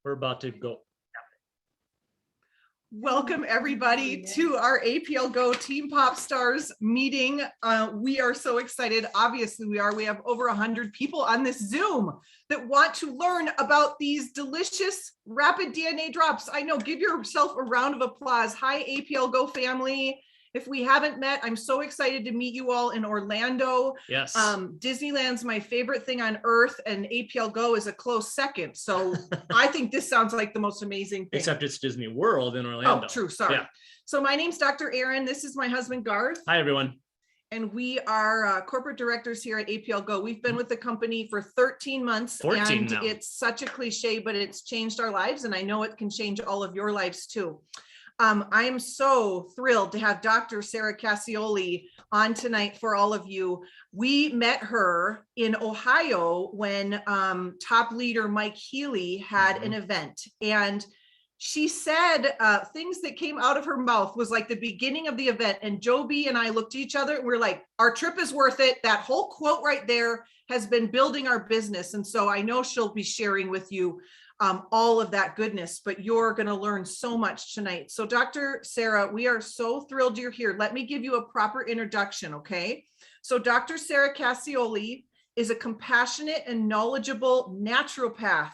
We're about to go. Welcome everybody to our APLGO Team Pop Stars meeting. We are so excited. Obviously we are. We have over 100 people on this Zoom that want to learn about these delicious rapid DNA drops. I know, give yourself a round of applause. Hi APLGO family. If we haven't met, I'm so excited to meet you all in Orlando. Yes. Disneyland's my favorite thing on earth, and APLGO is a close second. So I think this sounds like the most amazing thing. Except it's Disney World in Orlando. Oh, true. Sorry. Yeah. So my name's Dr. Erin. This is my husband, Garth. Hi, everyone. And we are corporate directors here at APLGO. We've been with the company for 13 months. 14 and now. It's such a cliche, but it's changed our lives. And I know it can change all of your lives too. I am so thrilled to have Dr. Sarah Cascioli on tonight for all of you. We met her in Ohio when top leader Mike Healy had an event, and she said things that came out of her mouth was like the beginning of the event. And Joby and I looked at each other and we're like, our trip is worth it. That whole quote right there has been building our business. And so I know she'll be sharing with you all of that goodness, but you're going to learn so much tonight. So Dr. Sarah, we are so thrilled you're here. Let me give you a proper introduction, okay? So Dr. Sarah Cascioli is a compassionate and knowledgeable naturopath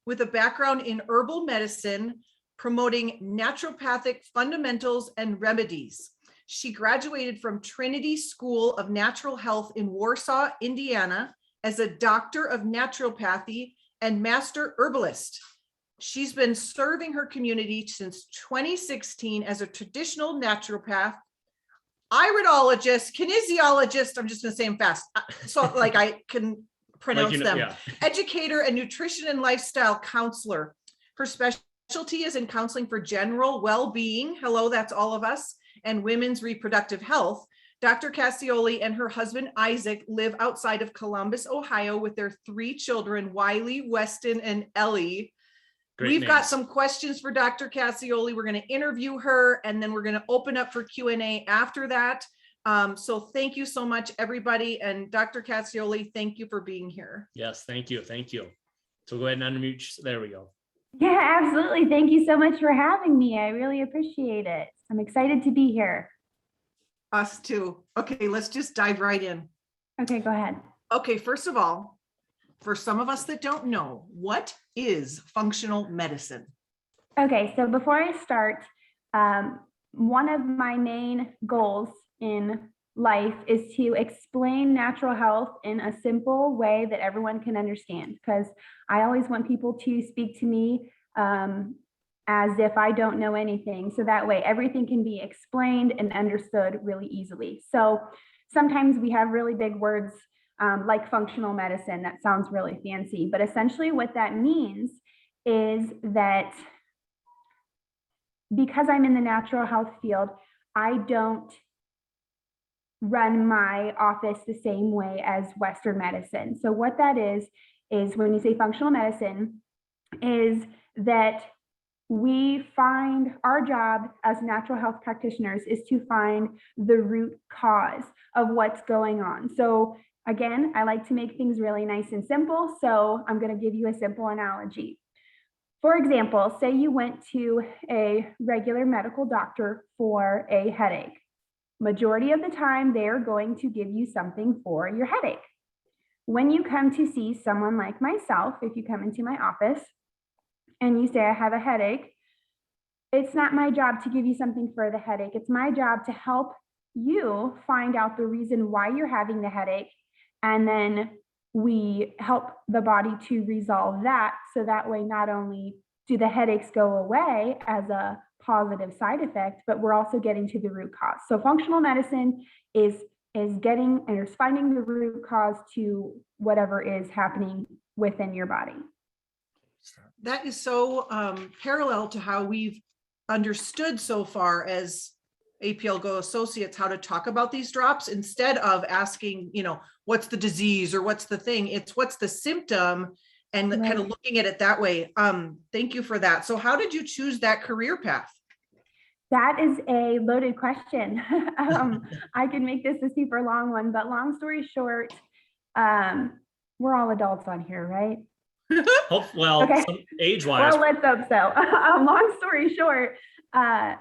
with a background in herbal medicine, promoting naturopathic fundamentals and remedies. She graduated from Trinity School of Natural Health in Warsaw, Indiana, as a doctor of naturopathy and master herbalist. She's been serving her community since 2016 as a traditional naturopath, iridologist, kinesiologist, I'm just gonna say them fast, so like I can pronounce them, yeah. Educator and nutrition and lifestyle counselor. Her specialty is in counseling for general well-being, hello, that's all of us, and women's reproductive health. Dr. Cascioli and her husband, Isaac, live outside of Columbus, Ohio with their 3 children, Wiley, Weston, and Ellie. Great We've names. Got some questions for Dr. Cascioli. We're going to interview her, and then we're going to open up for Q&A after that. So thank you so much, everybody. And Dr. Cascioli, thank you for being here. Yes, thank you. Thank you. So go ahead and unmute. There we go. Yeah, absolutely. Thank you so much for having me. I really appreciate it. I'm excited to be here. Us too. Okay, let's just dive right in. Okay, go ahead. Okay, first of all, for some of us that don't know, what is functional medicine? Okay, so before I start, one of my main goals in life is to explain natural health in a simple way that everyone can understand, because I always want people to speak to me as if I don't know anything. So that way everything can be explained and understood really easily. So sometimes we have really big words like functional medicine. That sounds really fancy, but essentially what that means is that because I'm in the natural health field, I don't run my office the same way as Western medicine. So what that is when you say functional medicine, is that we find our job as natural health practitioners is to find the root cause of what's going on. So again, I like to make things really nice and simple. So I'm going to give you a simple analogy. For example, say you went to a regular medical doctor for a headache. Majority of the time, they're going to give you something for your headache. When you come to see someone like myself, if you come into my office, and you say, I have a headache, it's not my job to give you something for the headache. It's my job to help you find out the reason why you're having the headache. And then we help the body to resolve that. So that way, not only do the headaches go away as a positive side effect, but we're also getting to the root cause. So functional medicine is getting and is finding the root cause to whatever is happening within your body. That is so parallel to how we've understood so far as APLGO associates how to talk about these drops. Instead of asking, what's the disease or what's the thing, it's what's the symptom, and right. Kind of looking at it that way. Thank you for that. So how did you choose that career path? That is a loaded question. I can make this a super long one, but long story short, we're all adults on here, right? Well, Okay. age-wise. Well, let's hope so. Long story short, I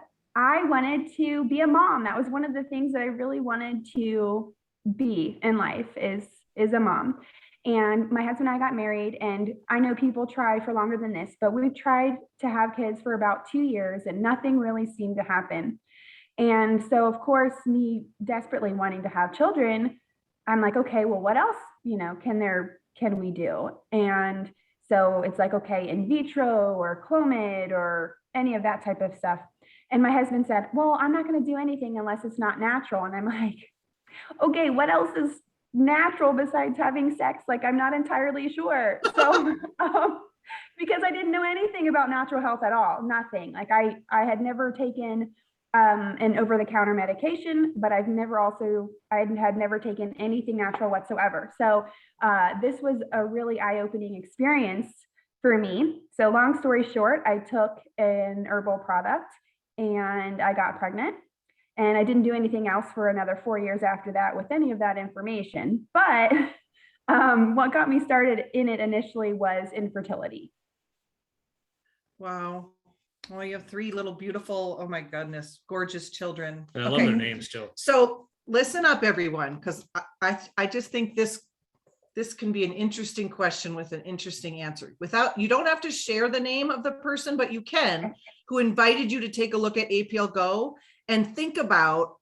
wanted to be a mom. That was one of the things that I really wanted to be in life is a mom. And my husband and I got married, and I know people try for longer than this, but we've tried to have kids for about 2 years and nothing really seemed to happen. And so, of course, me desperately wanting to have children, I'm like, okay, well, what else, can we do? And so it's like, okay, in vitro or Clomid or any of that type of stuff. And my husband said, well, I'm not going to do anything unless it's not natural. And I'm like, okay, what else is natural besides having sex? Like, I'm not entirely sure. So, because I didn't know anything about natural health at all, nothing. Like I had never taken an over-the-counter medication, but I had never taken anything natural whatsoever. So this was a really eye-opening experience for me. So long story short, I took an herbal product and I got pregnant. And I didn't do anything else for another 4 years after that with any of that information. But what got me started in it initially was infertility. Wow. Well, you have 3 little beautiful, oh my goodness, gorgeous children. I love their names too. So listen up, everyone, because I just think this can be an interesting question with an interesting answer. You don't have to share the name of the person, but you can, who invited you to take a look at APLGO and think about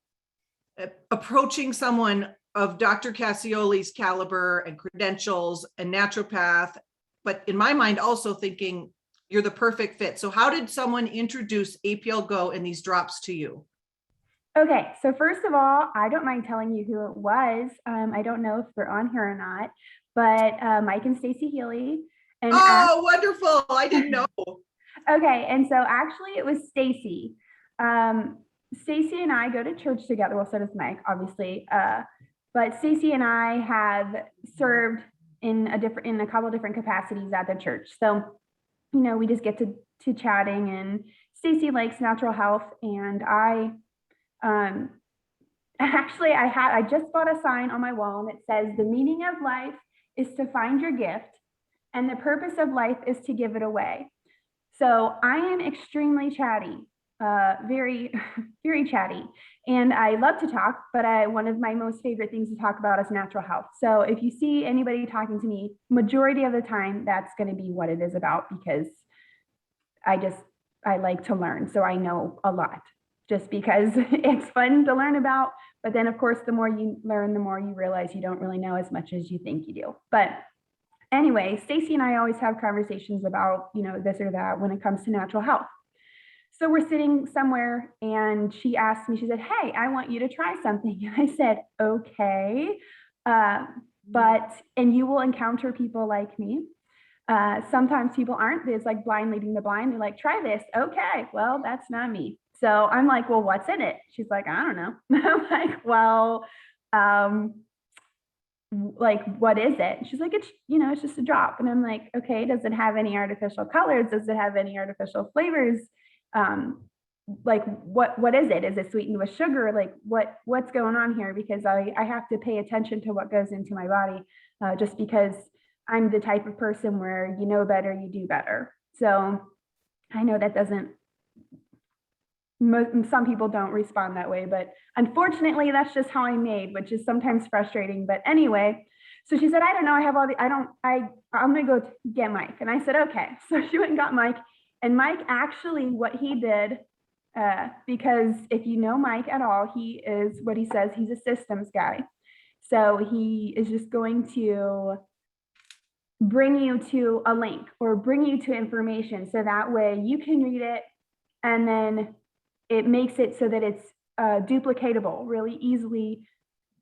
approaching someone of Dr. Cascioli's caliber and credentials and naturopath, but in my mind also thinking you're the perfect fit. So how did someone introduce APLGO and these drops to you? Okay, so first of all, I don't mind telling you who it was. I don't know if they're on here or not, but Mike and Stacy Healy. And wonderful. I didn't know. Okay, and so actually it was Stacy. Stacy and I go to church together. Well, so does Mike, obviously. But Stacy and I have served in a couple of different capacities at the church. So, we just get to chatting, and Stacy likes natural health, and I just bought a sign on my wall, and it says, "The meaning of life is to find your gift, and the purpose of life is to give it away." So I am extremely chatty. Very, very chatty. And I love to talk, but one of my most favorite things to talk about is natural health. So if you see anybody talking to me, majority of the time, that's going to be what it is about, because I like to learn. So I know a lot just because it's fun to learn about. But then of course, the more you learn, the more you realize you don't really know as much as you think you do. But anyway, Stacy and I always have conversations about, this or that when it comes to natural health. So we're sitting somewhere and she asked me, she said, "Hey, I want you to try something." And I said, "Okay, and you will encounter people like me. Sometimes people aren't. It's like blind leading the blind. They're like, try this." Okay, well, that's not me. So I'm like, "Well, what's in it?" She's like, "I don't know." I'm like, "Well, like, what is it?" She's like, it's just a drop." And I'm like, "Okay, does it have any artificial colors? Does it have any artificial flavors? Like what is it? Is it sweetened with sugar? Like what's going on here?" Because I have to pay attention to what goes into my body, just because I'm the type of person where better, you do better. So I know that some people don't respond that way, but unfortunately that's just how I'm made, which is sometimes frustrating. But anyway, so she said, "I don't know, I'm gonna go get Mike." And I said, "Okay." So she went and got Mike. And Mike, actually, what he did, because if you know Mike at all, he is what he says, he's a systems guy. So he is just going to bring you to a link or bring you to information. So that way you can read it, and then it makes it so that it's duplicatable, really easily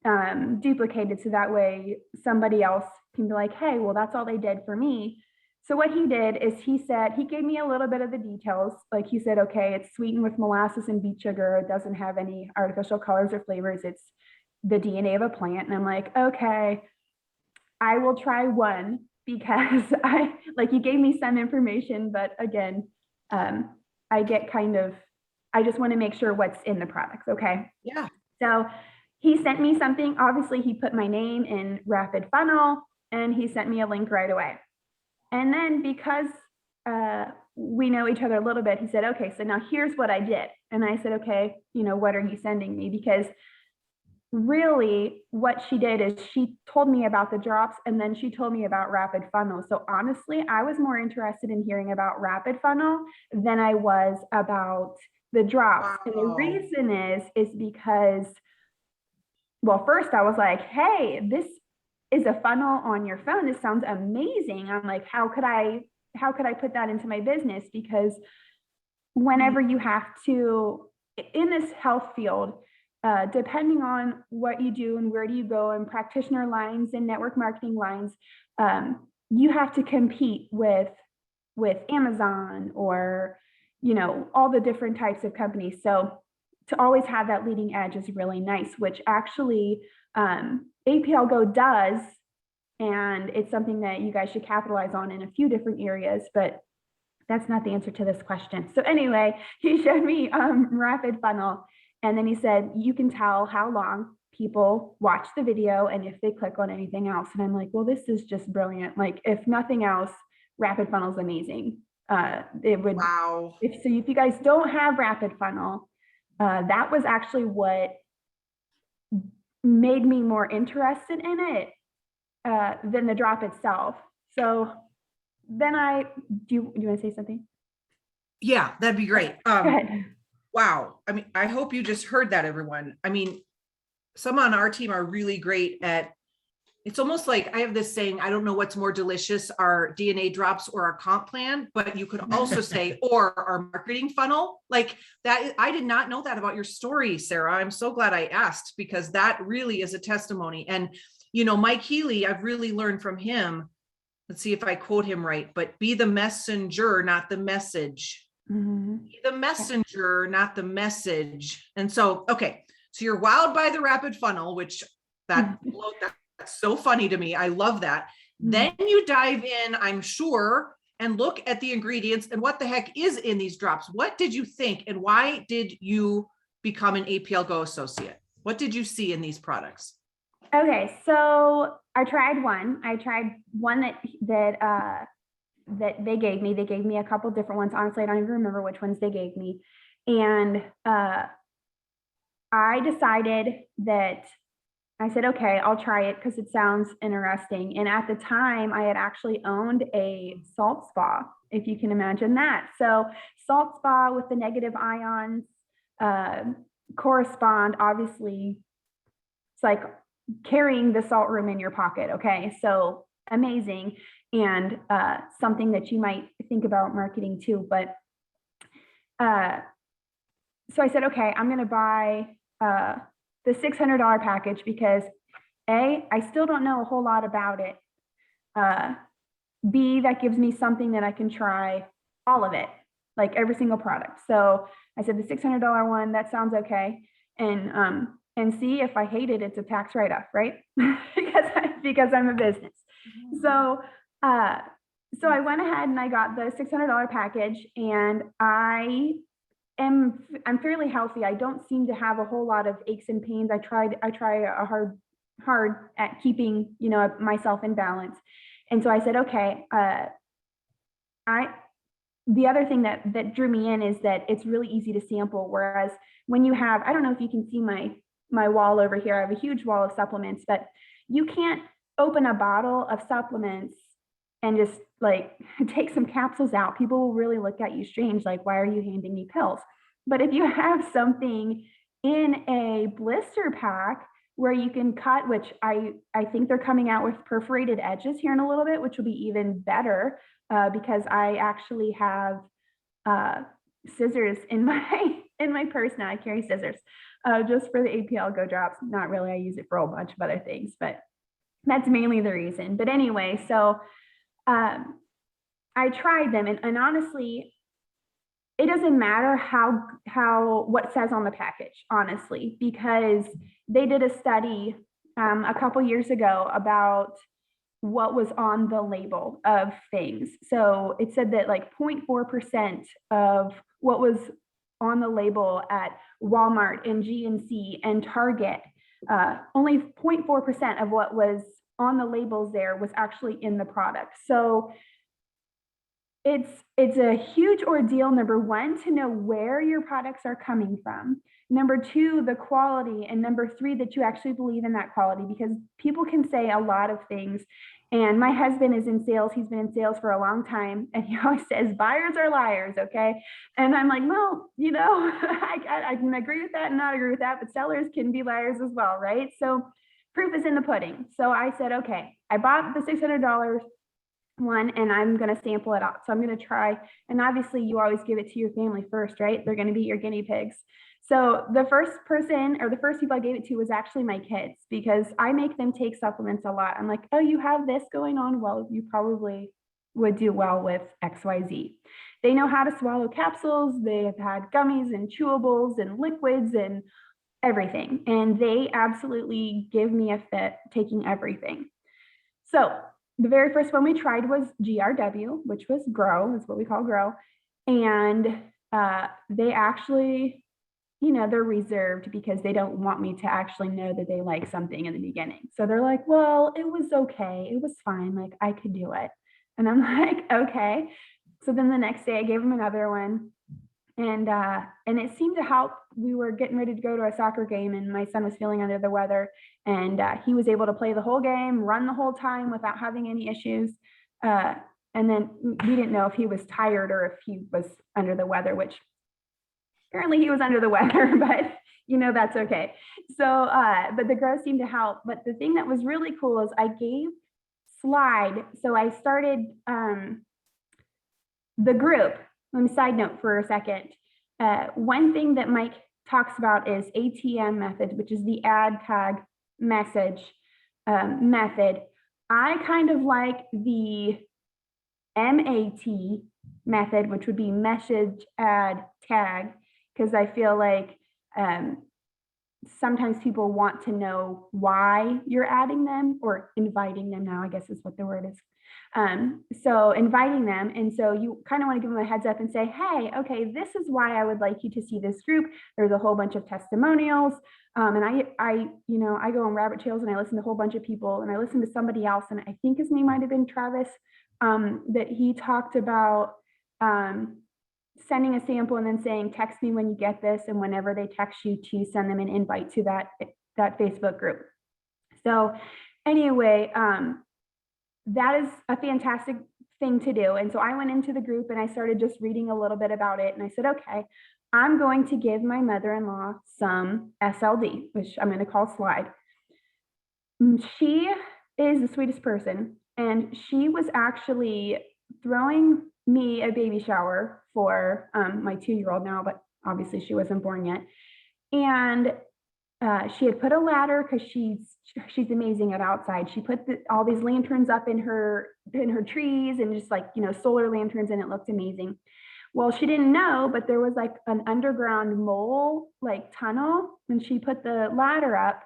duplicated. So that way somebody else can be like, "Hey, well, that's all they did for me." So what he did is he gave me a little bit of the details. Like he said, "Okay, it's sweetened with molasses and beet sugar. It doesn't have any artificial colors or flavors. It's the DNA of a plant." And I'm like, "Okay, I will try one," because he gave me some information, but again, I just want to make sure what's in the products. Okay. Yeah. So he sent me something. Obviously he put my name in Rapid Funnel and he sent me a link right away. And then because we know each other a little bit, he said, okay, so now here's what I did. And I said, okay, what are you sending me? Because really what she did is she told me about the drops, and then she told me about rapid funnel. So honestly, I was more interested in hearing about rapid funnel than I was about the drops. Wow. And the reason is because, well, first I was like, hey, this is a funnel on your phone. This sounds amazing. I'm like, how could I put that into my business? Because whenever you have to, in this health field, depending on what you do and where do you go, and practitioner lines and network marketing lines, you have to compete with Amazon or, all the different types of companies. So to always have that leading edge is really nice, which actually APLGO does. And it's something that you guys should capitalize on in a few different areas, but that's not the answer to this question. So anyway, he showed me rapid funnel. And then he said, you can tell how long people watch the video and if they click on anything else. And I'm like, well, this is just brilliant. Like, if nothing else, rapid funnel is amazing. It would, Wow. if you guys don't have rapid funnel, that was actually what made me more interested in it than the drop itself. So then do you want to say something? Yeah, that'd be great. Go ahead. Wow. I mean, I hope you just heard that, everyone. I mean, some on our team are really great at, it's almost like I have this saying, I don't know what's more delicious, our DNA drops or our comp plan, but you could also say, or our marketing funnel. Like that. I did not know that about your story, Sarah. I'm so glad I asked, because that really is a testimony. And, Mike Healy, I've really learned from him. Let's see if I quote him right, but be the messenger, not the message. Mm-hmm. Be the messenger, not the message. And so, okay, so you're wowed by the rapid funnel, which that's so funny to me. I love that. Then you dive in, I'm sure, and look at the ingredients and what the heck is in these drops. What did you think, and why did you become an APLGO associate? What did you see in these products? Okay, so I tried one. that they gave me. They gave me a couple different ones. Honestly, I don't even remember which ones they gave me. And I decided that I said, okay, I'll try it because it sounds interesting. And at the time, I had actually owned a salt spa, if you can imagine that. So salt spa with the negative ions correspond, obviously, it's like carrying the salt room in your pocket. Okay, so amazing. And something that you might think about marketing too. But so I said, okay, I'm going to buy the $600 package because A, I still don't know a whole lot about it. B, that gives me something that I can try all of it, like every single product. So I said the $600 one, that sounds okay. And C, if I hate it, it's a tax write-off, right? because I'm a business. So I went ahead and I got the $600 package, and I'm fairly healthy. I don't seem to have a whole lot of aches and pains. I try hard at keeping, myself in balance. And so I said, okay, the other thing that drew me in is that it's really easy to sample. Whereas when you have, I don't know if you can see my wall over here. I have a huge wall of supplements, but you can't open a bottle of supplements and just like take some capsules out. People will really look at you strange, like, why are you handing me pills? But if you have something in a blister pack where you can cut, which I think they're coming out with perforated edges here in a little bit, which will be even better because I actually have scissors in my purse now. I carry scissors just for the APLGO drops. Not really, I use it for a whole bunch of other things, but that's mainly the reason. But anyway, so I tried them, and honestly, it doesn't matter what says on the package, honestly, because they did a study a couple years ago about what was on the label of things. So it said that like 0.4% of what was on the label at Walmart and GNC and Target, only 0.4% of what was on the labels there was actually in the product. So it's a huge ordeal, number one, to know where your products are coming from. Number two, the quality. And number three, that you actually believe in that quality, because people can say a lot of things. And my husband is in sales. He's been in sales for a long time. And he always says, buyers are liars. Okay. And I'm like, well, I can agree with that and not agree with that, but sellers can be liars as well. Right. So proof is in the pudding. So I said, okay, I bought the $600 one and I'm going to sample it out. So I'm going to try. And obviously you always give it to your family first, right? They're going to be your guinea pigs. So the first person, or the first people I gave it to, was actually my kids, because I make them take supplements a lot. I'm like, oh, you have this going on? Well, you probably would do well with XYZ. They know how to swallow capsules. They have had gummies and chewables and liquids and everything. And they absolutely give me a fit taking everything. So the very first one we tried was GRW, which was grow, is what we call grow. And they actually, they're reserved because they don't want me to actually know that they like something in the beginning. So they're like, well, it was okay. It was fine. Like, I could do it. And I'm like, okay. So then the next day I gave them another one. And it seemed to help. We were getting ready to go to a soccer game and my son was feeling under the weather, and he was able to play the whole game, run the whole time without having any issues. And then we didn't know if he was tired or if he was under the weather, which apparently he was under the weather, but that's okay. So, but the growth seemed to help. But the thing that was really cool is I gave Slide. So I started the group. Let me side note for a second. One thing that Mike talks about is ATM method, which is the ad tag message method. I kind of like the MAT method, which would be message ad tag, because I feel like sometimes people want to know why you're adding them, or inviting them now, I guess is what the word is. So inviting them. And so you kind of want to give them a heads up and say, hey, okay, this is why I would like you to see this group. There's a whole bunch of testimonials. And I go on rabbit trails and I listen to a whole bunch of people, and I listened to somebody else, and I think his name might've been Travis, that he talked about, sending a sample and then saying, text me when you get this. And whenever they text you, to send them an invite to that Facebook group. So anyway, that is a fantastic thing to do. And so I went into the group and I started just reading a little bit about it. And I said, okay, I'm going to give my mother-in-law some SLD, which I'm going to call Slide. She is the sweetest person. And she was actually throwing me a baby shower for my 2-year-old now, but obviously she wasn't born yet. And she had put a ladder, because she's amazing at outside. She put all these lanterns up in her trees, and just like, solar lanterns, and it looked amazing. Well, she didn't know, but there was like an underground mole like tunnel when she put the ladder up,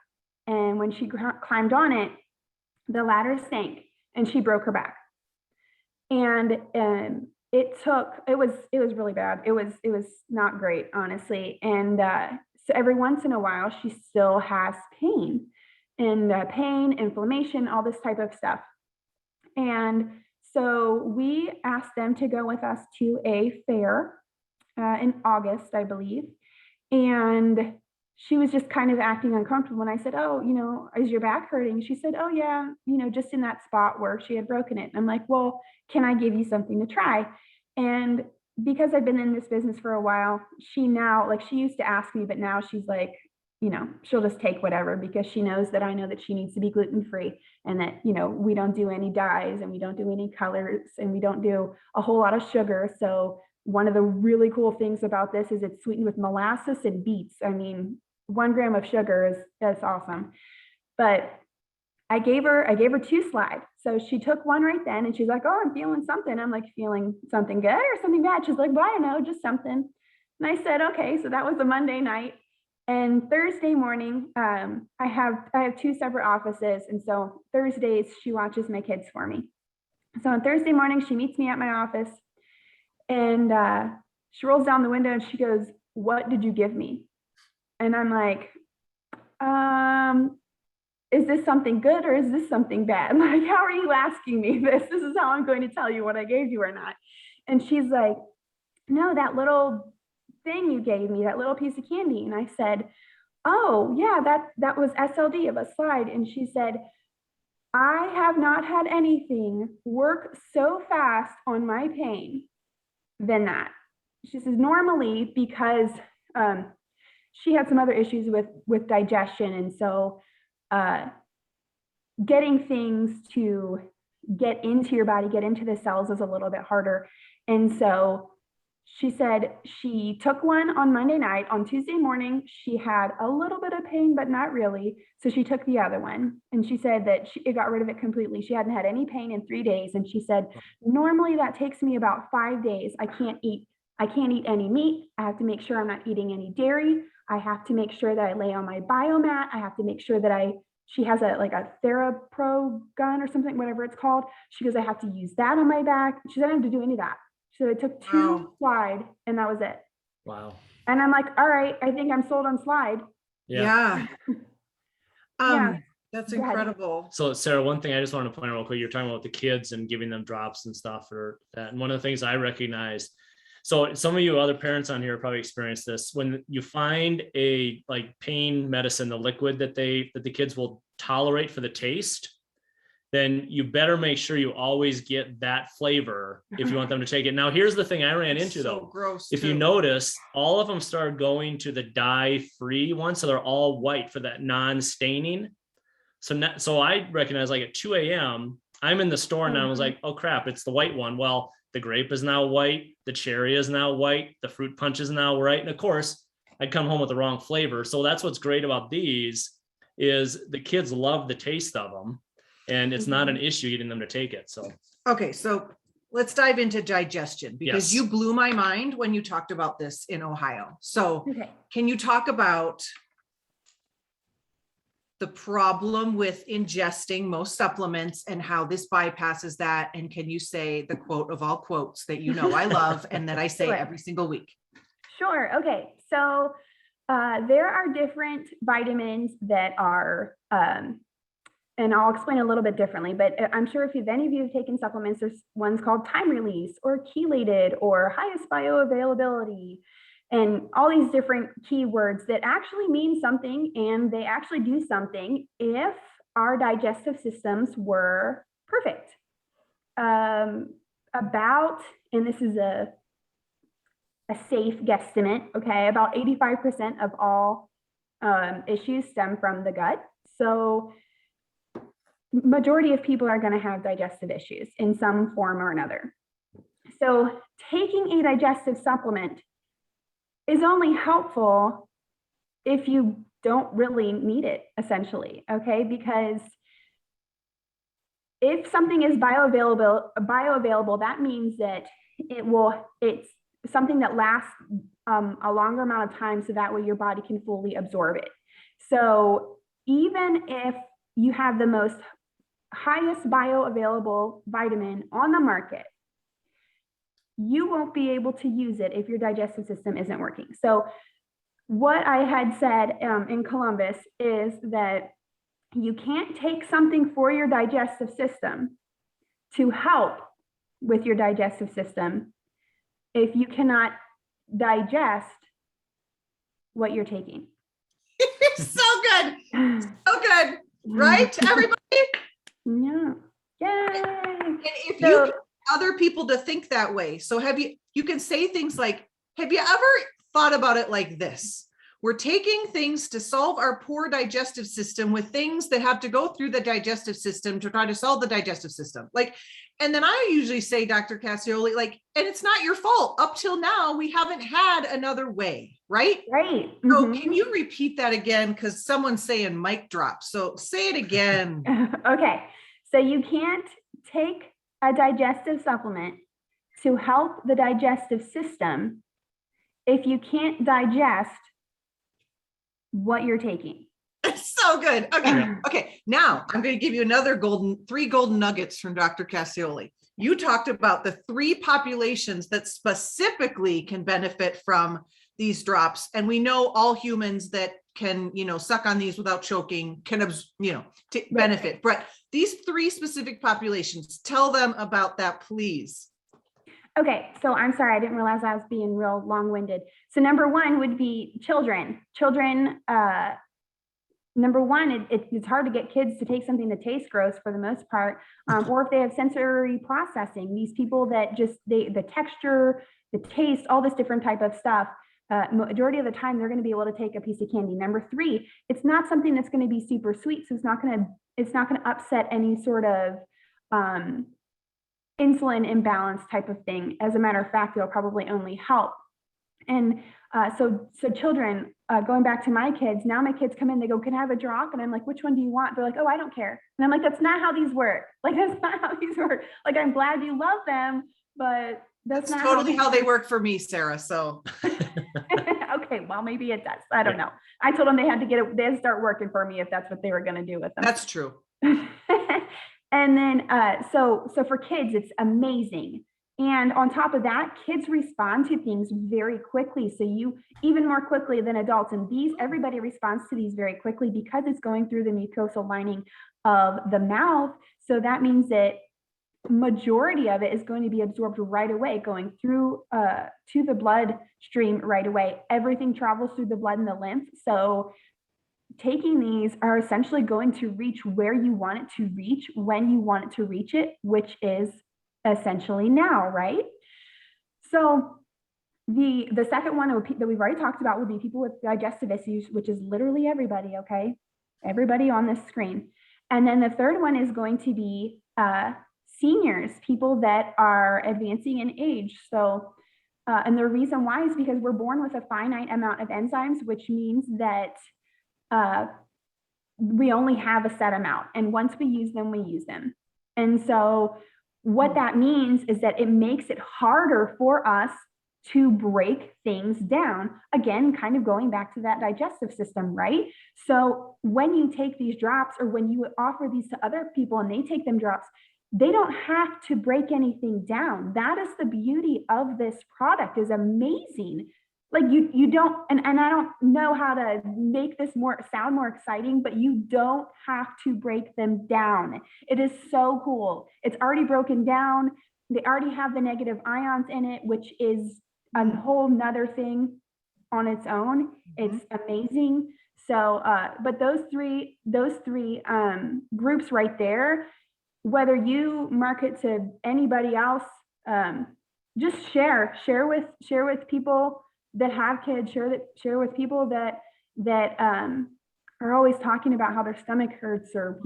and when she climbed on it, the ladder sank and she broke her back. And it was really bad. It was not great, honestly. And so every once in a while, she still has pain, and inflammation, all this type of stuff. And so we asked them to go with us to a fair in August, I believe. And she was just kind of acting uncomfortable. And I said, oh, is your back hurting? She said, oh yeah, just in that spot where she had broken it. And I'm like, well, can I give you something to try? And because I've been in this business for a while, she used to ask me, but now she's like, she'll just take whatever, because she knows that I know that she needs to be gluten-free, and that, we don't do any dyes, and we don't do any colors, and we don't do a whole lot of sugar. So one of the really cool things about this is it's sweetened with molasses and beets. I mean, 1 gram of sugar is awesome. But I gave her 2 Slides. So she took one right then, and she's like, oh, I'm feeling something. I'm like, feeling something good or something bad? She's like, well, I don't know, just something. And I said, okay. So that was a Monday night. And Thursday morning, I have 2 separate offices. And so Thursdays, she watches my kids for me. So on Thursday morning, she meets me at my office, and she rolls down the window and she goes, what did you give me? And I'm like, is this something good or is this something bad? Like, how are you asking me this? This is how I'm going to tell you what I gave you or not. And she's like, no, that little thing you gave me, that little piece of candy. And I said, oh yeah, that was SLD of a slide. And she said, I have not had anything work so fast on my pain than that. She says, normally, because she had some other issues with digestion. And so getting things to get into your body, get into the cells is a little bit harder. And so she said she took one on Monday night. On Tuesday morning, she had a little bit of pain, but not really. So she took the other one. And she said that it got rid of it completely. She hadn't had any pain in 3 days. And she said, normally that takes me about 5 days. I can't eat any meat. I have to make sure I'm not eating any dairy. I have to make sure that I lay on my biomat. I have to make sure that she has a TheraPro gun or something, whatever it's called. She goes, I have to use that on my back. She doesn't have to do any of that. So it took 2 slide and that was it. Wow. And I'm like, all right, I think I'm sold on slide. Yeah. Yeah. That's incredible. So Sarah, one thing I just want to point out real quick, you're talking about the kids and giving them drops and stuff or that. And one of the things I recognized, so some of you other parents on here probably experienced this, when you find a like pain medicine, the liquid that the kids will tolerate for the taste, then you better make sure you always get that flavor if you want them to take it. Now, here's the thing I ran into though. Gross if you notice, all of them started going to the dye-free one. So they're all white for that non-staining. So I recognize like at 2 a.m., I'm in the store and I was like, oh crap, it's the white one. Well, the grape is now white. The cherry is now white. The fruit punch is now white. And of course, I'd come home with the wrong flavor. So that's what's great about these is the kids love the taste of them. And it's not an issue getting them to take it. So, okay. So let's dive into digestion because you blew my mind when you talked about this in Ohio. So can you talk about the problem with ingesting most supplements and how this bypasses that? And can you say the quote of all quotes that you know I love and that I say every single week? Sure. Okay. So there are different vitamins that are, and I'll explain a little bit differently, but I'm sure if any of you have taken supplements, there's ones called time release or chelated or highest bioavailability and all these different keywords that actually mean something and they actually do something if our digestive systems were perfect. And this is a safe guesstimate, okay, about 85% of all issues stem from the gut. So majority of people are going to have digestive issues in some form or another. So taking a digestive supplement is only helpful if you don't really need it, essentially, okay? Because if something is bioavailable, that means that it's something that lasts a longer amount of time so that way your body can fully absorb it. So even if you have the most highest bioavailable vitamin on the market, you won't be able to use it if your digestive system isn't working. So what I had said in Columbus is that you can't take something for your digestive system to help with your digestive system if you cannot digest what you're taking. So good. So good. Right, everybody? Yeah. Yay. And if you get other people to think that way, so you can say things like, have you ever thought about it like this? We're taking things to solve our poor digestive system with things that have to go through the digestive system to try to solve the digestive system. And then I usually say, Dr. Cascioli, and it's not your fault. Up till now, we haven't had another way, right? Right. So can you repeat that again? Because someone's saying mic drop. So say it again. Okay. So you can't take a digestive supplement to help the digestive system if you can't digest what you're taking. So good. Okay. Okay. Now I'm going to give you another 3 golden nuggets from Dr. Cascioli. You talked about the 3 populations that specifically can benefit from these drops. And we know all humans that can, suck on these without choking can, benefit. Right. But these 3 specific populations, tell them about that, please. Okay, so I'm sorry, I didn't realize I was being real long-winded. So number one would be children. Children, number one, it's hard to get kids to take something that tastes gross for the most part, or if they have sensory processing. These people that just, the texture, the taste, all this different type of stuff, majority of the time they're going to be able to take a piece of candy. Number three, it's not something that's going to be super sweet, so it's not going to upset any sort of insulin imbalance type of thing. As a matter of fact, it'll probably only help. And so children, going back to my kids, now my kids come in, they go, can I have a drop? And I'm like, which one do you want? They're like, oh, I don't care. And I'm like, that's not how these work. Like, that's not how these work. Like, I'm glad you love them, but that's not totally how they work for me, Sarah. So okay, well, maybe it does. I don't know. I told them they had to start working for me if that's what they were going to do with them. That's true. And then, so for kids, it's amazing. And on top of that, kids respond to things very quickly. So even more quickly than adults. And everybody responds to these very quickly because it's going through the mucosal lining of the mouth. So that means that majority of it is going to be absorbed right away, going through to the bloodstream right away. Everything travels through the blood and the lymph. So taking these are essentially going to reach where you want it to reach, when you want it to reach it, which is essentially now, right? So the second one that we've already talked about would be people with digestive issues, which is literally everybody, okay? Everybody on this screen. And then the third one is going to be seniors, people that are advancing in age. So, and the reason why is because we're born with a finite amount of enzymes, which means that we only have a set amount. And once we use them, we use them. And so what that means is that it makes it harder for us to break things down. Again, kind of going back to that digestive system, right? So when you take these drops, or when you offer these to other people and they take them drops, they don't have to break anything down. That is the beauty of this product, is amazing. Like you don't, and I don't know how to make this sound more exciting, but you don't have to break them down. It is so cool. It's already broken down. They already have the negative ions in it, which is a whole nother thing on its own. It's amazing. So, but those three groups right there, whether you market to anybody else, just share with people that have kids, share with people that are always talking about how their stomach hurts, or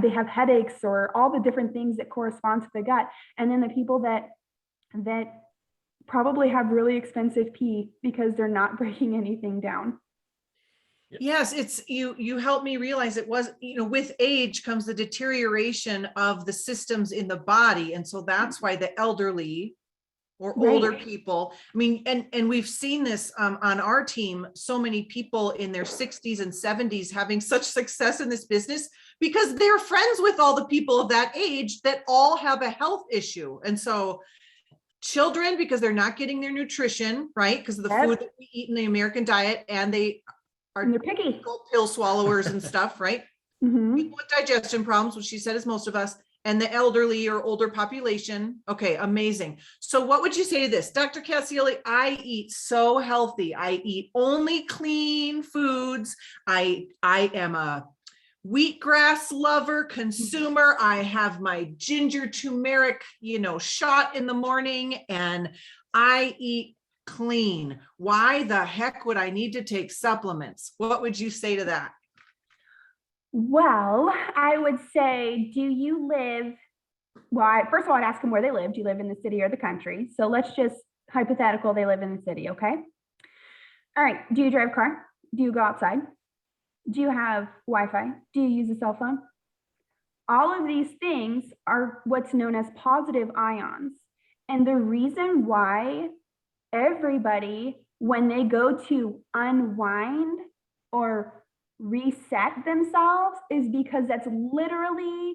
they have headaches, or all the different things that correspond to the gut. And then the people that probably have really expensive pee because they're not breaking anything down. Yes, it's you helped me realize it was, with age comes the deterioration of the systems in the body. And so that's why the elderly or older people, I mean, and we've seen this on our team, so many people in their 60s and 70s having such success in this business because they're friends with all the people of that age that all have a health issue. And so children, because they're not getting their nutrition, right? Because of the food that we eat in the American diet, and they're picky pill swallowers and stuff, right? People with digestion problems, which she said is most of us, and the elderly or older population. Okay, amazing. So what would you say to this? Dr. Cascioli, I eat so healthy. I eat only clean foods. I am a wheatgrass lover, consumer. I have my ginger turmeric, shot in the morning, and I eat clean. Why the heck would I need to take supplements? What would you say to that? Well, I would say, first of all, I'd ask them where they live. Do you live in the city or the country? So let's just hypothetical, they live in the city, okay? All right, do you drive a car? Do you go outside? Do you have Wi-Fi? Do you use a cell phone? All of these things are what's known as positive ions. And the reason why everybody, when they go to unwind or reset themselves, is because that's literally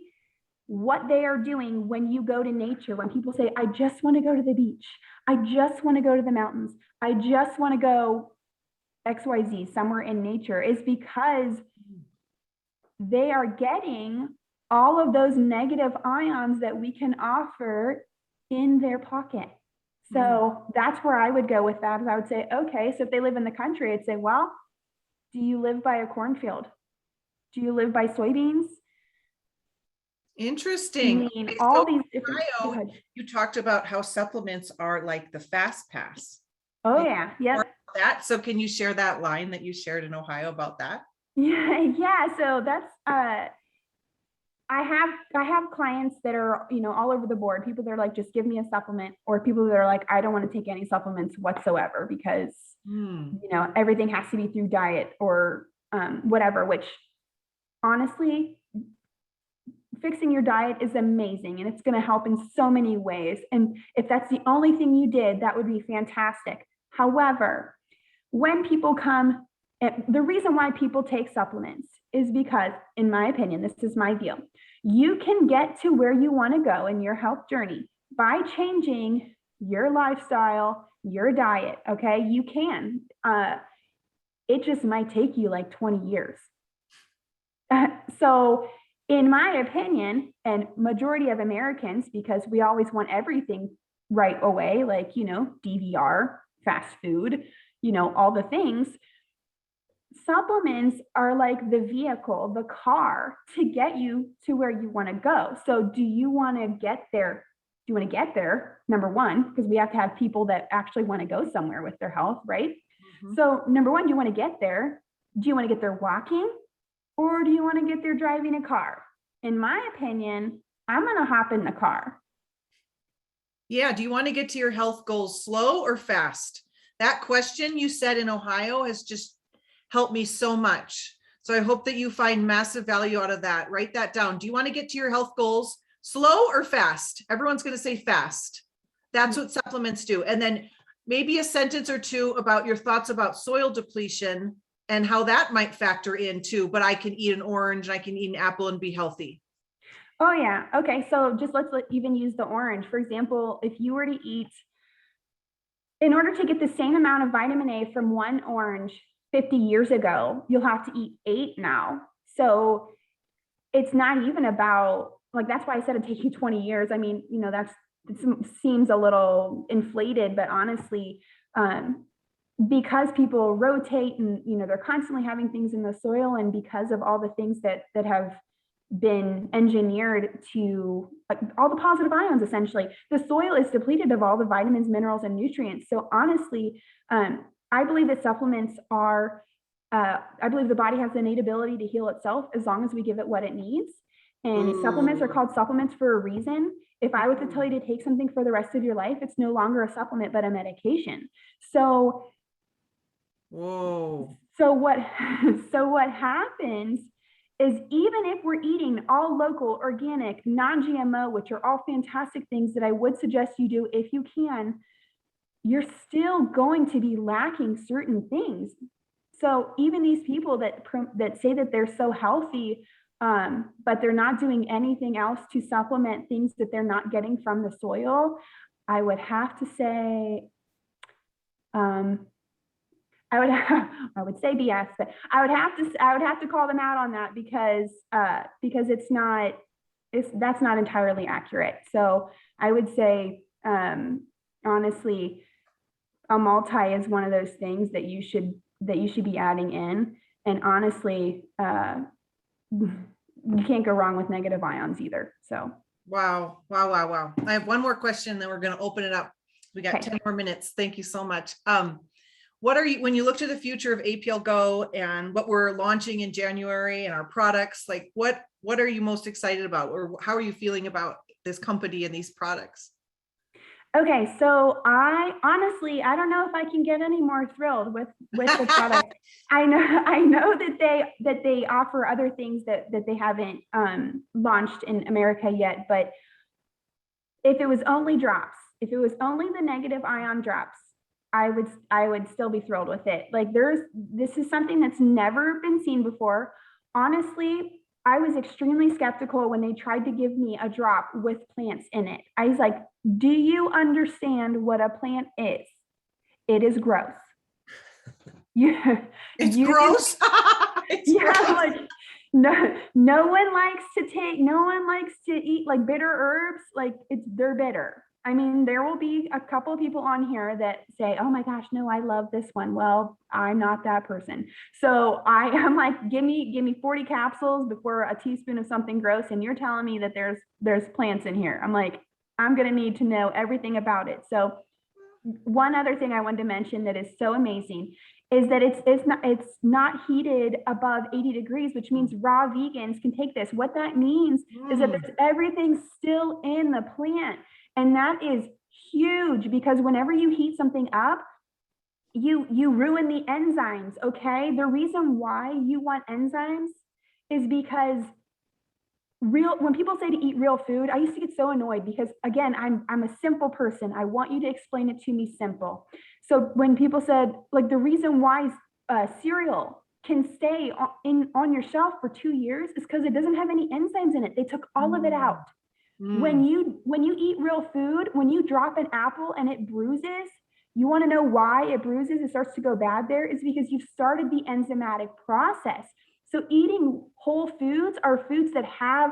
what they are doing when you go to nature. When people say, I just want to go to the beach, I just want to go to the mountains, I just want to go XYZ somewhere in nature, is because they are getting all of those negative ions that we can offer in their pocket. So that's where I would go with that. Is I would say, okay, so if they live in the country, I'd say, well, do you live by a cornfield? Do you live by soybeans? Interesting. I mean, Okay, all so these different. Ohio, you talked about how supplements are like the fast pass. Oh Can you yeah, yeah. more about that? So can you share that line that you shared in Ohio about that? Yeah. So that's I have clients that are, all over the board, people that are like, just give me a supplement, or people that are like, I don't want to take any supplements whatsoever because, everything has to be through diet or whatever, which honestly, fixing your diet is amazing and it's going to help in so many ways. And if that's the only thing you did, that would be fantastic. However, when people come, the reason why people take supplements is because, in my opinion, this is my deal. You can get to where you want to go in your health journey by changing your lifestyle, your diet. Okay, you can. It just might take you like 20 years. So, in my opinion, and majority of Americans, because we always want everything right away, like, DVR, fast food, all the things. Supplements are like the vehicle, the car to get you to where you want to go. So do you want to get there? Do you want to get there? Number one, because we have to have people that actually want to go somewhere with their health, right? So number one, do you want to get there? Do you want to get there walking? Or do you want to get there driving a car? In my opinion, I'm going to hop in the car. Yeah. Do you want to get to your health goals slow or fast? That question you said in Ohio has just helped me so much. So I hope that you find massive value out of that. Write that down. Do you want to get to your health goals slow or fast? Everyone's going to say fast. That's what supplements do. And then maybe a sentence or two about your thoughts about soil depletion and how that might factor in too. But I can eat an orange, and I can eat an apple and be healthy. Oh yeah. Okay. So just let's even use the orange. For example, if you were to eat, in order to get the same amount of vitamin A from one orange 50 years ago, you'll have to eat 8 now. So it's not even about, like, that's why I said it'd take you 20 years. I mean, it seems a little inflated, but honestly, because people rotate and, they're constantly having things in the soil, and because of all the things that have been engineered to all the positive ions, essentially, the soil is depleted of all the vitamins, minerals, and nutrients. So honestly, I believe that supplements are, I believe the body has the innate ability to heal itself as long as we give it what it needs. And supplements are called supplements for a reason. If I were to tell you to take something for the rest of your life, it's no longer a supplement, but a medication. So, so what happens is, even if we're eating all local, organic, non-GMO, which are all fantastic things that I would suggest you do if you can, you're still going to be lacking certain things. So even these people that say that they're so healthy, but they're not doing anything else to supplement things that they're not getting from the soil, I would have to say, I would say BS, but I would have to call them out on that because that's not entirely accurate. So I would say, honestly, a multi is one of those things that you should be adding in. And honestly, you can't go wrong with negative ions either. So. Wow. I have one more question, then we're going to open it up. We got 10 more minutes. Thank you so much. What are you, when you look to the future of APLGO and what we're launching in January and our products, like what are you most excited about, or how are you feeling about this company and these products? Okay, so I don't know if I can get any more thrilled with the product. I know that they offer other things that they haven't launched in America yet, but if it was only drops, if it was only the negative ion drops, I would still be thrilled with it. Like, this is something that's never been seen before. Honestly, I was extremely skeptical when they tried to give me a drop with plants in it. I was like, do you understand what a plant is? It is gross. Yeah, it's gross. Like no one likes to eat like bitter herbs. Like, they're bitter. I mean, there will be a couple of people on here that say, oh my gosh, no, I love this one. Well, I'm not that person. So I'm like, give me 40 capsules before a teaspoon of something gross. And you're telling me that there's plants in here. I'm like, I'm going to need to know everything about it. So one other thing I wanted to mention that is so amazing is that it's not heated above 80 degrees, which means raw vegans can take this. What that means is that there's everything still in the plant. And that is huge because whenever you heat something up, you ruin the enzymes, okay? The reason why you want enzymes is because when people say to eat real food, I used to get so annoyed because again, I'm a simple person. I want you to explain it to me simple. So when people said like the reason why cereal can stay on your shelf for 2 years is because it doesn't have any enzymes in it. They took all of it out. When you eat real food, when you drop an apple and it bruises, you want to know why it bruises, it starts to go bad there, is because you've started the enzymatic process. So eating whole foods are foods that have,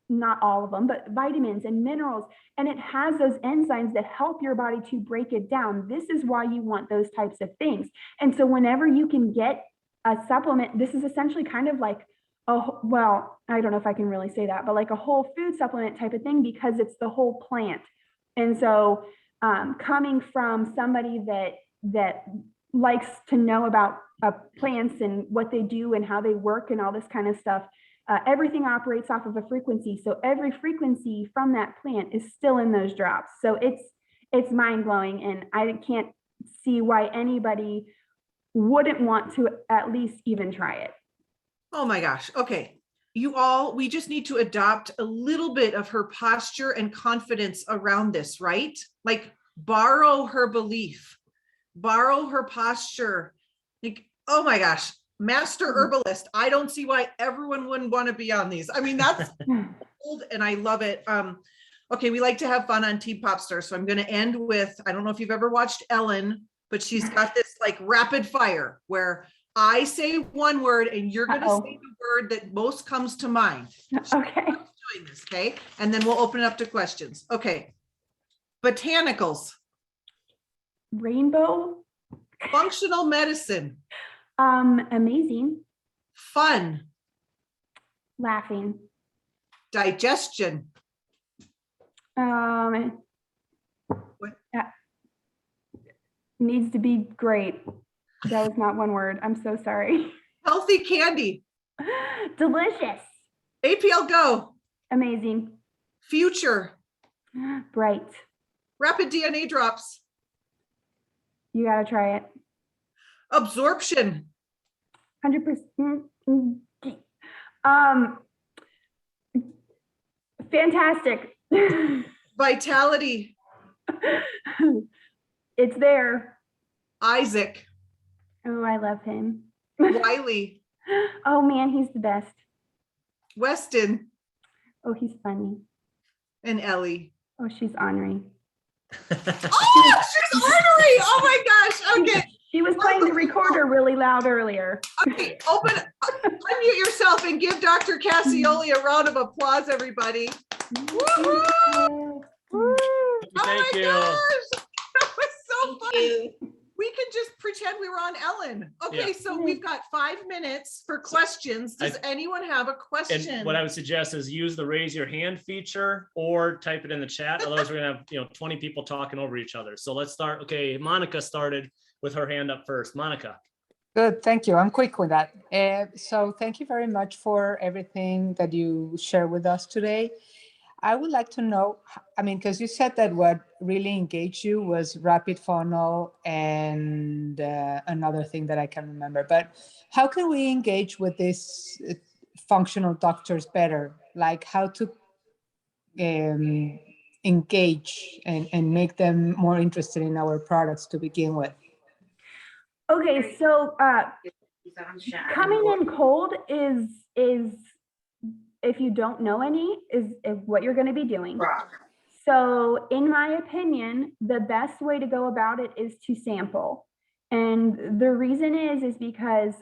not all of them, but vitamins and minerals, and it has those enzymes that help your body to break it down. This is why you want those types of things. And so whenever you can get a supplement, this is essentially kind of like, well, I don't know if I can really say that, but like a whole food supplement type of thing, because it's the whole plant. And so coming from somebody that likes to know about plants and what they do and how they work and all this kind of stuff, everything operates off of a frequency. So every frequency from that plant is still in those drops. So it's mind blowing, and I can't see why anybody wouldn't want to at least even try it. Oh my gosh. Okay. We just need to adopt a little bit of her posture and confidence around this, right? Like borrow her belief, borrow her posture. Like, oh my gosh, master herbalist. I don't see why everyone wouldn't want to be on these. I mean, that's old and I love it. Okay. We like to have fun on Tea Pop Star. So I'm going to end with, I don't know if you've ever watched Ellen, but she's got this like rapid fire where I say one word and you're going to say the word that most comes to mind. Okay. Doing this, okay? And then we'll open it up to questions. Okay. Botanicals. Rainbow. Functional medicine. Amazing. Fun. Laughing. Digestion. Needs to be great. That was not one word. I'm so sorry. Healthy candy. Delicious. APLGO. Amazing. Future. Bright. Rapid DNA drops. You got to try it. Absorption. 100%. Fantastic. Vitality. It's there. Isaac. Oh, I love him. Wiley. Oh man, he's the best. Weston. Oh, he's funny. And Ellie. Oh, she's ornery. Oh, she's ornery. Oh my gosh. Okay. She was playing the recorder really loud earlier. Okay, unmute yourself and give Dr. Cascioli a round of applause, everybody. Woo-hoo! Thank you. Gosh, that was so fun. We can just pretend we were on Ellen. Okay, Yeah. so we've got 5 minutes for questions. Does anyone have a question? And what I would suggest is use the raise your hand feature or type it in the chat. Otherwise, we're gonna have 20 people talking over each other. So let's start. Okay, Monica started with her hand up first. Monica. Good, thank you. I'm quick with that. So thank you very much for everything that you share with us today. I would like to know, I mean, because you said that what really engaged you was rapid funnel and another thing that I can't remember, but how can we engage with these functional doctors better? Like how to engage and make them more interested in our products to begin with? Okay, so coming in cold is if you don't know any is what you're going to be doing. So in my opinion, the best way to go about it is to sample. And the reason is because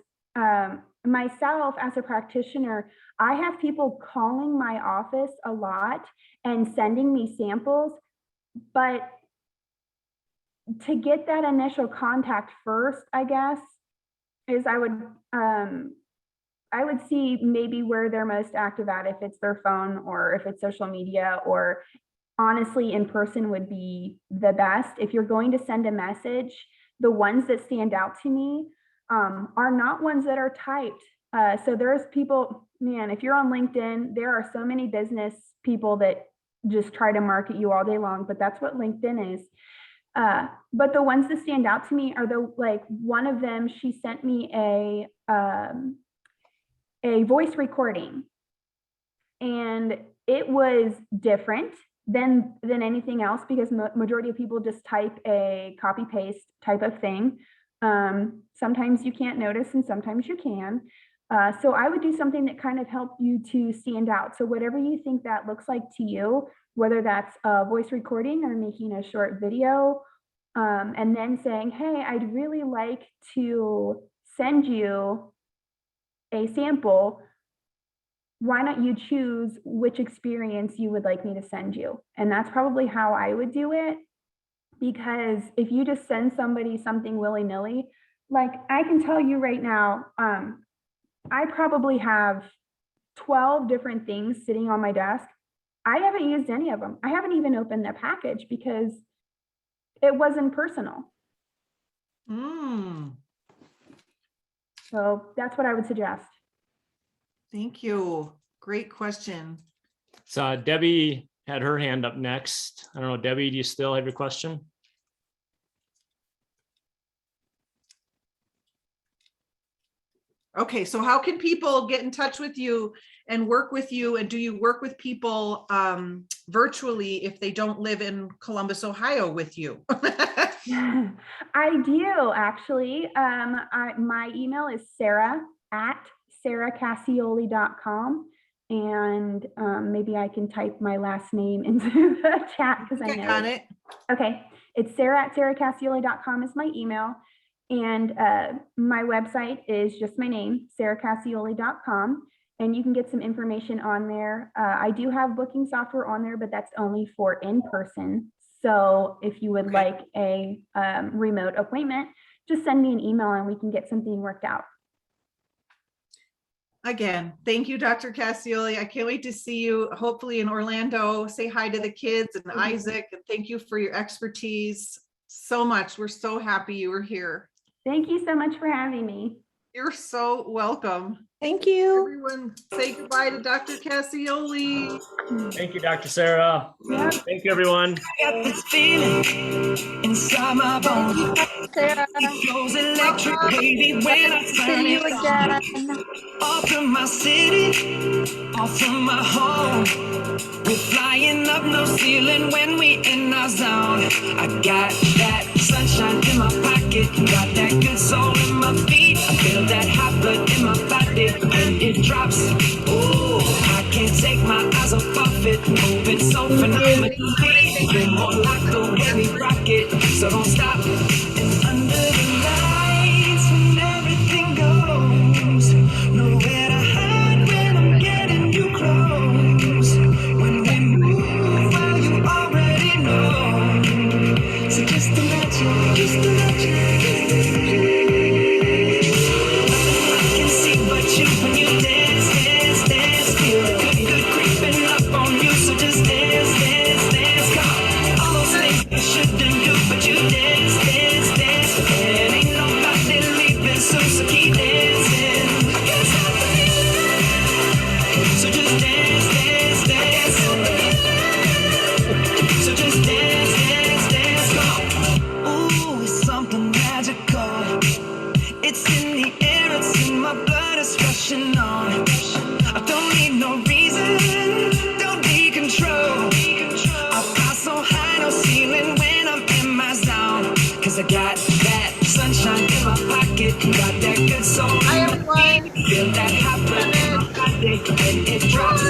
myself as a practitioner, I have people calling my office a lot and sending me samples but to get that initial contact first, I guess, is I would see maybe where they're most active at, if it's their phone or if it's social media, or honestly, in person would be the best. If you're going to send a message, the ones that stand out to me are not ones that are typed. So there's people, man, if you're on LinkedIn, there are so many business people that just try to market you all day long, but that's what LinkedIn is. But the ones that stand out to me are like one of them, she sent me a voice recording, and it was different than anything else, because majority of people just type a copy paste type of thing. Sometimes you can't notice and sometimes you can. So I would do something that kind of helped you to stand out. So whatever you think that looks like to you, whether that's a voice recording or making a short video, and then saying, hey, I'd really like to send you a sample. Why don't you choose which experience you would like me to send you? And that's probably how I would do it. Because if you just send somebody something willy-nilly, like I can tell you right now, I probably have 12 different things sitting on my desk. I haven't used any of them. I haven't even opened the package because it wasn't personal. So that's what I would suggest. Thank you. Great question. So Debbie had her hand up next. I don't know, Debbie, do you still have your question? Okay, so how can people get in touch with you and work with you? And do you work with people virtually if they don't live in Columbus, Ohio with you? I do, actually. My email is sarah@sarahcascioli.com. And maybe I can type my last name into the chat because I know. Got it. Okay, it's sarah@sarahcascioli.com is my email. And my website is just my name, sarahcascioli.com. And you can get some information on there. I do have booking software on there, but that's only for in-person. So if you would like a remote appointment, just send me an email and we can get something worked out. Again, thank you, Dr. Cascioli. I can't wait to see you, hopefully in Orlando. Say hi to the kids and Isaac, and thank you for your expertise so much. We're so happy you were here. Thank you so much for having me. You're so welcome. Thank you. Everyone, say goodbye to Dr. Cascioli. Thank you, Dr. Sarah. Yep. Thank you, everyone. I got this feeling inside my bones. Sarah, It goes electric, baby, when I see turn you it again. off from my city, off from my home. We're flying up no ceiling when we in our zone. I got that sunshine in my pocket, got that good soul in my feet. I feel that hot blood in my body when it drops. Ooh, I can't take my eyes off of it, moving so phenomenally. You're more like the way we rock it, so don't stop. And under the lights when everything goes, nowhere to hide when I'm getting you close. When we move, well, you already know. So just imagine, just imagine. Nothing I can see but you when you dance, dance, dance. Feel the good creeping up on you, so just dance, dance, dance. Come on, all those things you shouldn't do, but you dance, dance, dance. And ain't nobody leaving soon, so keep dancing. I can't stop the feeling. So just dance, dance, dance. So just dance, dance, dance. Come on. Ooh, it's something magical. It's in the air, it's in my blood, it's rushing on. I don't need no reason, don't need control. I fly so high, no ceiling when I'm in my zone. Cause I got that sunshine in my pocket, got that good soul. Hi, everyone. Feel that hot blood in my body when it drops.